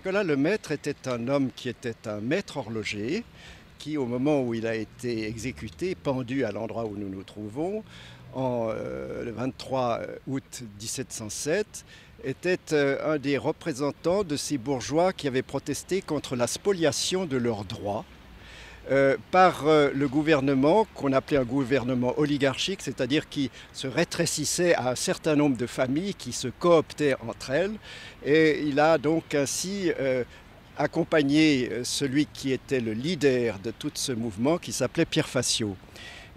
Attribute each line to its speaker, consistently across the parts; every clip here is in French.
Speaker 1: Nicolas Lemaître était un homme qui était un maître horloger, qui au moment où il a été exécuté, pendu à l'endroit où nous nous trouvons, le 23 août 1707, était un des représentants de ces bourgeois qui avaient protesté contre la spoliation de leurs droits par le gouvernement, qu'on appelait un gouvernement oligarchique, c'est-à-dire qui se rétrécissait à un certain nombre de familles qui se cooptaient entre elles. Et il a donc ainsi accompagné celui qui était le leader de tout ce mouvement, qui s'appelait Pierre Fassiaux.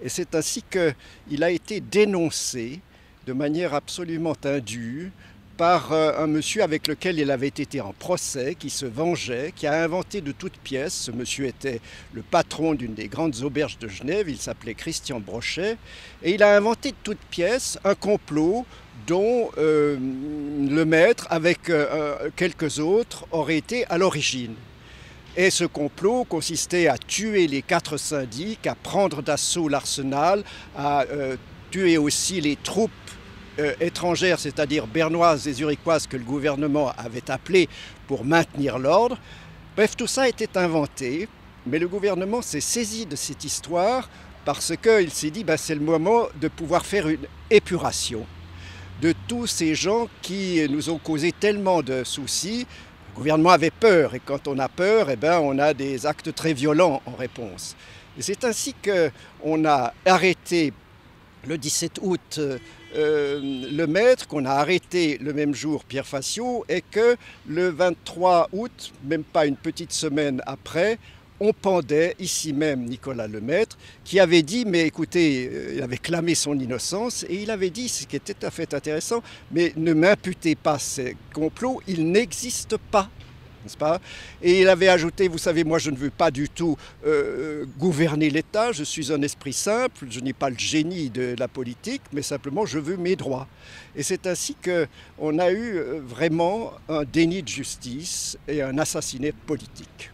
Speaker 1: Et c'est ainsi qu'il a été dénoncé de manière absolument indue par un monsieur avec lequel il avait été en procès, qui se vengeait, qui a inventé de toutes pièces. Ce monsieur était le patron d'une des grandes auberges de Genève, il s'appelait Christian Brochet, et il a inventé de toutes pièces un complot dont le maître, avec quelques autres, aurait été à l'origine. Et ce complot consistait à tuer les 4 syndics, à prendre d'assaut l'arsenal, à tuer aussi les troupes étrangères, c'est-à-dire bernoises et zurichoises, que le gouvernement avait appelées pour maintenir l'ordre. Bref, tout ça était inventé, mais le gouvernement s'est saisi de cette histoire parce qu'il s'est dit c'est le moment de pouvoir faire une épuration de tous ces gens qui nous ont causé tellement de soucis. Le gouvernement avait peur, et quand on a peur, on a des actes très violents en réponse. Et c'est ainsi qu'on a arrêté le 17 août Lemaître, qu'on a arrêté le même jour Pierre Fassiaux, et que le 23 août, même pas une petite semaine après, on pendait ici même Nicolas Lemaître, qui avait dit, mais écoutez, il avait clamé son innocence, et il avait dit, ce qui était tout à fait intéressant, mais ne m'imputez pas ces complots, ils n'existent pas. N'est-ce pas? Et il avait ajouté, vous savez, moi je ne veux pas du tout gouverner l'État, je suis un esprit simple, je n'ai pas le génie de la politique, mais simplement je veux mes droits. Et c'est ainsi qu'on a eu vraiment un déni de justice et un assassinat politique.